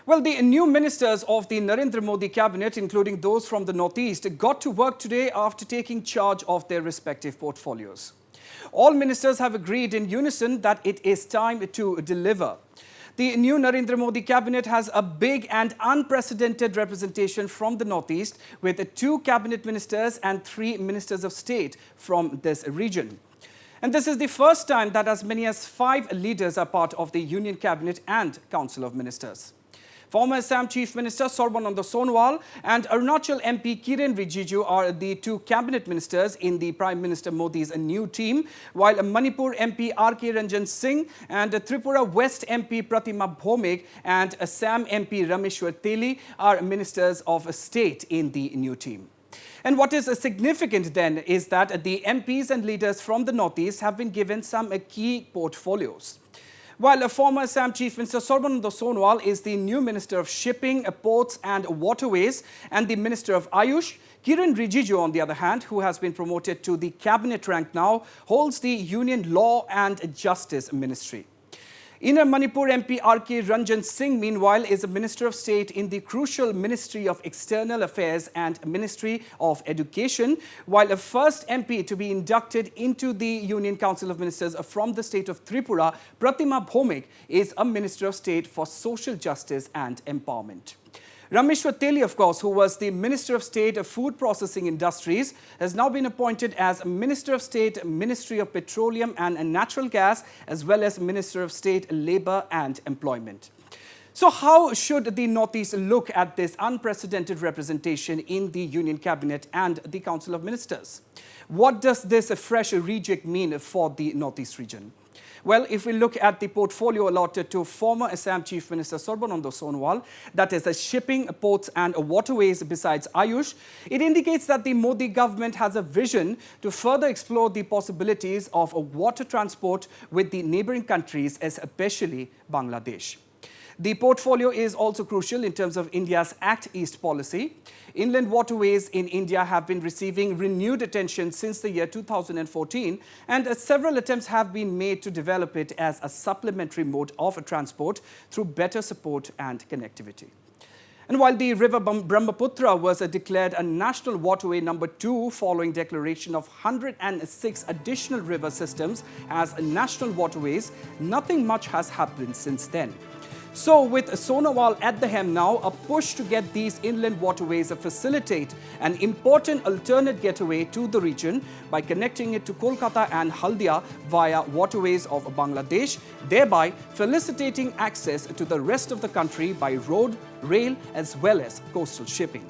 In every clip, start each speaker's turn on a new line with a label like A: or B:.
A: Well, the new ministers of the Narendra Modi cabinet, including those from the Northeast, got to work today after taking charge of their respective portfolios. All ministers have agreed in unison that it is time to deliver. The new Narendra Modi cabinet has a big and unprecedented representation from the Northeast, with 2 cabinet ministers and 3 ministers of state from this region. And this is the first time that as many as 5 leaders are part of the Union Cabinet and Council of Ministers. Former Assam Chief Minister Sarbananda Sonowal and Arunachal MP Kiren Rijiju are the 2 cabinet ministers in the Prime Minister Modi's new team, while Manipur MP R.K. Ranjan Singh and Tripura West MP Pratima Bhomik and Assam MP Rameshwar Teli are ministers of state in the new team. And what is significant then is that the MPs and leaders from the Northeast have been given some key portfolios. While a former Assam Chief Minister Sarbananda Sonowal is the new Minister of Shipping, Ports and Waterways and the Minister of Ayush, Kiren Rijiju, on the other hand, who has been promoted to the cabinet rank now, holds the Union Law and Justice Ministry. Inner Manipur MP R.K. Ranjan Singh, meanwhile, is a Minister of State in the crucial Ministry of External Affairs and Ministry of Education, while a first MP to be inducted into the Union Council of Ministers from the state of Tripura, Pratima Bhomik, is a Minister of State for Social Justice and Empowerment. Rameshwar Teli, of course, who was the Minister of State of Food Processing Industries, has now been appointed as Minister of State, Ministry of Petroleum and Natural Gas, as well as Minister of State, Labour and Employment. So how should the Northeast look at this unprecedented representation in the Union Cabinet and the Council of Ministers? What does this fresh rejig mean for the Northeast region? Well, if we look at the portfolio allotted to former Assam Chief Minister Sarbananda Sonowal, that is shipping, ports and waterways besides Ayush, it indicates that the Modi government has a vision to further explore the possibilities of water transport with the neighboring countries, especially Bangladesh. The portfolio is also crucial in terms of India's Act East policy. Inland waterways in India have been receiving renewed attention since the year 2014, and several attempts have been made to develop it as a supplementary mode of transport through better support and connectivity. And while the river Brahmaputra was declared a national waterway number 2 following declaration of 106 additional river systems as national waterways, nothing much has happened since then. So with Sonowal at the helm now, a push to get these inland waterways facilitate an important alternate getaway to the region by connecting it to Kolkata and Haldia via waterways of Bangladesh, thereby facilitating access to the rest of the country by road, rail as well as coastal shipping.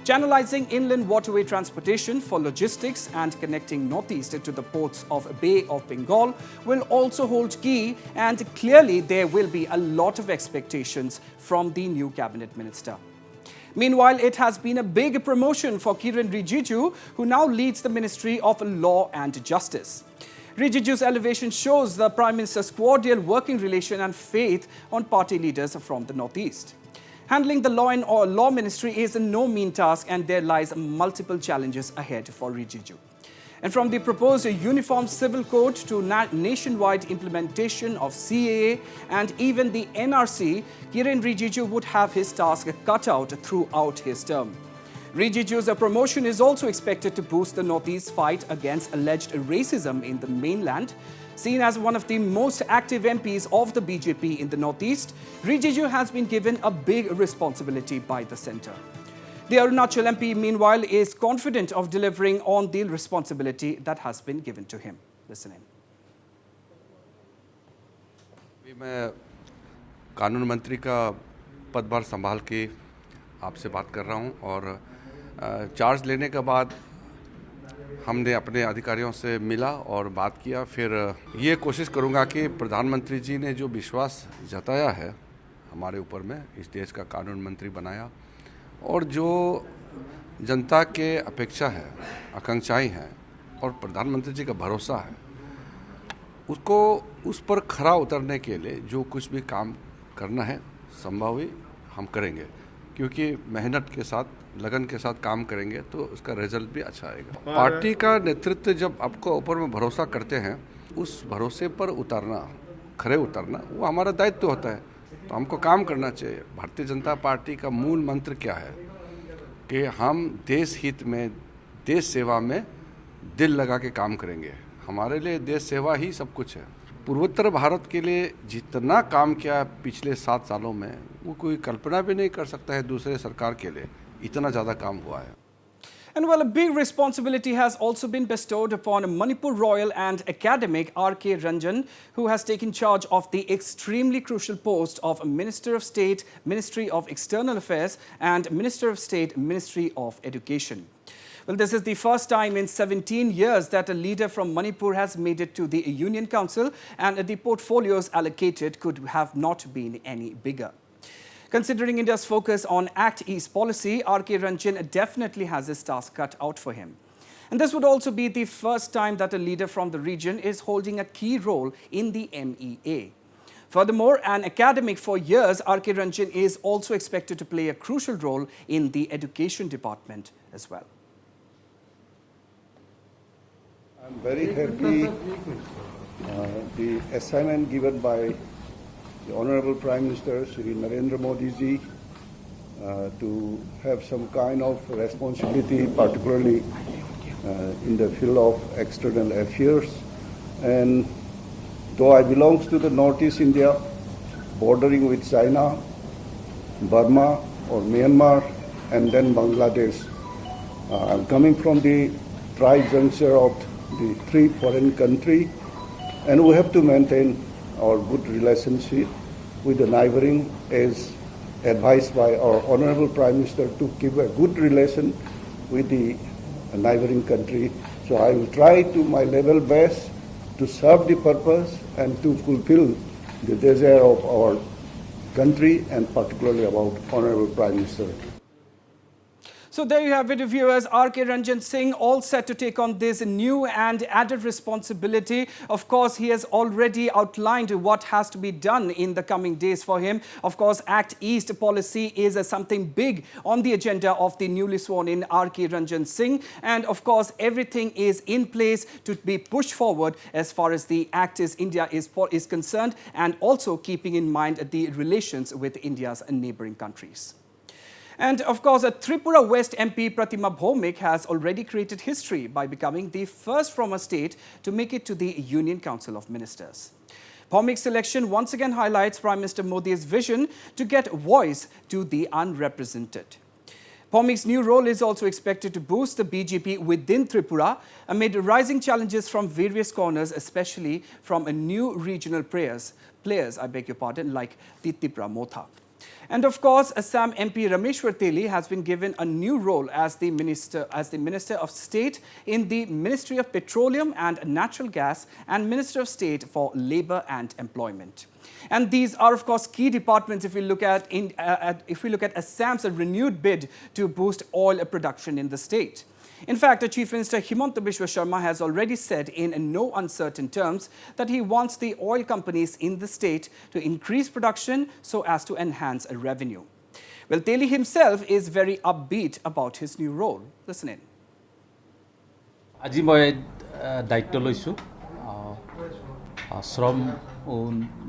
A: Channelizing inland waterway transportation for logistics and connecting Northeast to the ports of Bay of Bengal will also hold key, and clearly there will be a lot of expectations from the new cabinet minister. Meanwhile, it has been a big promotion for Kiren Rijiju, who now leads the Ministry of Law and Justice. Rijiju's elevation shows the Prime Minister's cordial working relation and faith on party leaders from the Northeast. Handling the law ministry is no mean task, and there lies multiple challenges ahead for Rijiju. And from the proposed Uniform Civil Code to nationwide implementation of CAA and even the NRC, Kiren Rijiju would have his task cut out throughout his term. Rijiju's promotion is also expected to boost the Northeast fight against alleged racism in the mainland. Seen as one of the most active MPs of the BJP in the Northeast, Rijiju has been given a big responsibility by the centre. The Arunachal MP, meanwhile, is confident of delivering on the responsibility that has been given to him. Listen in.
B: मैं कानून मंत्री का पदभार संभाल के आपसे बात कर रहा हूं, और चार्ज लेने के बाद हमने अपने अधिकारियों से मिला और बात किया। फिर ये कोशिश करूंगा कि प्रधानमंत्री जी ने जो विश्वास जताया है हमारे ऊपर में, इस देश का कानून मंत्री बनाया, और जो जनता के अपेक्षा है, आकांक्षाएं हैं और प्रधानमंत्री जी का भरोसा है, उसको उस पर खरा उतरने के लिए जो कुछ भी काम करना है संभव ही हम करेंगे, क्योंकि मेहनत के साथ, लगन के साथ काम करेंगे तो उसका रिजल्ट भी अच्छा आएगा। पार्टी का नेतृत्व जब आपको ऊपर में भरोसा करते हैं, उस भरोसे पर उतरना, खरे उतरना, वो हमारा दायित्व होता है। तो हमको काम करना चाहिए। भारतीय जनता पार्टी का मूल मंत्र क्या है कि हम देश हित में, देश सेवा में दिल लगा के काम करेंगे। हमारे लिए देश सेवा ही सब कुछ है। पूर्वोत्तर भारत के लिए जितना काम किया पिछले 7 सालों में, वो कोई कल्पना भी नहीं कर सकता है दूसरे सरकार के लिए, इतना ज़्यादा काम हुआ है।
A: And while a big responsibility has also been bestowed upon Manipur Royal and Academic R.K. Ranjan, who has taken charge of the extremely crucial post of Minister of State, Ministry of External Affairs and Minister of State, Ministry of Education. Well, this is the first time in 17 years that a leader from Manipur has made it to the Union Council, and the portfolios allocated could have not been any bigger. Considering India's focus on Act East policy, R.K. Ranjan definitely has his task cut out for him. And this would also be the first time that a leader from the region is holding a key role in the MEA. Furthermore, an academic for years, R.K. Ranjan is also expected to play a crucial role in the education department as well.
C: I'm very happy the assignment given by the Honorable Prime Minister Shri Narendra Modi ji to have some kind of responsibility, particularly in the field of external affairs. And though I belong to the Northeast India, bordering with China, Burma or Myanmar, and then Bangladesh, I'm coming from the tri-juncture of the 3 foreign countries, and we have to maintain our good relationship with the neighboring, as advised by our Honorable Prime Minister to keep a good relation with the neighboring country. So I will try to my level best to serve the purpose and to fulfill the desire of our country, and particularly about Honorable Prime Minister.
A: So there you have it, viewers. R.K. Ranjan Singh all set to take on this new and added responsibility. Of course, he has already outlined what has to be done in the coming days for him. Of course, Act East policy is something big on the agenda of the newly sworn in R.K. Ranjan Singh. And of course, everything is in place to be pushed forward as far as the Act East India is concerned, and also keeping in mind the relations with India's neighboring countries. And of course, a Tripura West MP Pratima Bhaumik has already created history by becoming the first from a state to make it to the Union Council of Ministers. Bhaumik's selection once again highlights Prime Minister Modi's vision to get voice to the unrepresented. Bhaumik's new role is also expected to boost the BJP within Tripura amid rising challenges from various corners, especially from a new regional players, like Titipra Motha. And of course, Assam MP Rameshwar Teli has been given a new role as the Minister of State in the Ministry of Petroleum and Natural Gas and Minister of State for Labour and Employment. And these are, of course, key departments if we look at Assam's renewed bid to boost oil production in the state. In fact, Chief Minister Himanta Biswa Sharma has already said in no uncertain terms that he wants the oil companies in the state to increase production so as to enhance revenue. Well, Teli himself is very upbeat about his new role. Listen in.
D: আজি মই দায়িত্ব লৈছোঁ শ্ৰম ও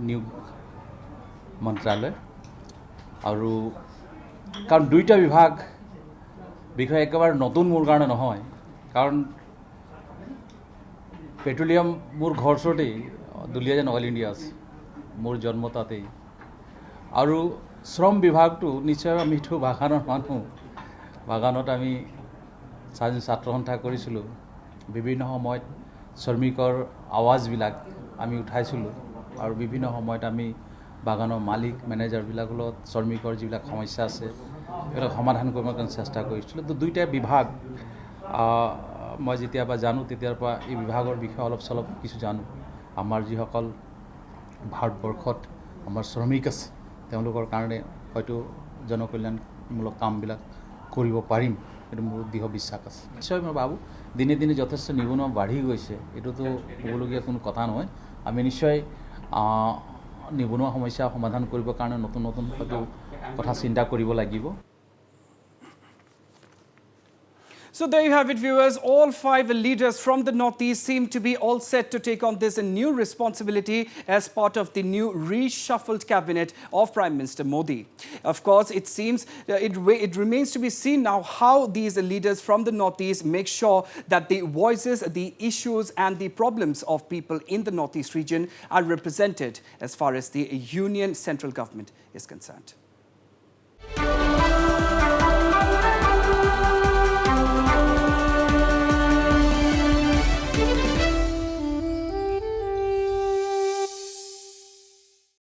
D: নিয়োগ মন্ত্ৰালয়, আৰু কাৰণ দুইটা বিভাগ বিষয় একেবাৰে নতুন মোৰ কাৰণে নহয়, কাৰণ পেট্ৰলিয়াম মোৰ ঘৰ ওচৰতেই, দুলিয়াজান অইল ইণ্ডিয়া আছে, মোৰ জন্ম তাতেই। আৰু শ্ৰম বিভাগটো নিশ্চয় আমিতো বাগানৰ মানুহ, বাগানত আমি ছাত্ৰ সন্থা কৰিছিলোঁ, বিভিন্ন সময়ত শ্ৰমিকৰ আৱাজবিলাক আমি উঠাইছিলোঁ, আৰু বিভিন্ন সময়ত আমি বাগানৰ মালিক মেনেজাৰবিলাকৰ লগত শ্ৰমিকৰ যিবিলাক সমস্যা আছে এইবিলাক সমাধান কৰিবৰ কাৰণে চেষ্টা কৰিছিলোঁ। তো দুইটা বিভাগ মই যেতিয়াৰ পৰা জানো তেতিয়াৰ পৰা এই বিভাগৰ বিষয়ে অলপ চলপ কিছু জানো। আমাৰ যিসকল ভাৰতবৰ্ষত আমাৰ শ্ৰমিক আছে তেওঁলোকৰ কাৰণে হয়তো জনকল্যাণমূলক কামবিলাক কৰিব পাৰিম, এইটো মোৰ দৃঢ় বিশ্বাস আছে। নিশ্চয় মই ভাবোঁ দিনে দিনে যথেষ্ট নিবনুৱা বাঢ়ি গৈছে, এইটোতো ক'বলগীয়া কোনো কথা নহয়। আমি নিশ্চয় নিবনুৱা সমস্যা সমাধান কৰিবৰ কাৰণে নতুন নতুন হয়তো কথা চিন্তা কৰিব লাগিব।
A: So there you have it, viewers. All 5 leaders from the Northeast seem to be all set to take on this new responsibility as part of the new reshuffled cabinet of Prime Minister Modi. Of course, it seems it remains to be seen now how these leaders from the Northeast make sure that the voices, the issues and the problems of people in the Northeast region are represented as far as the Union central government is concerned.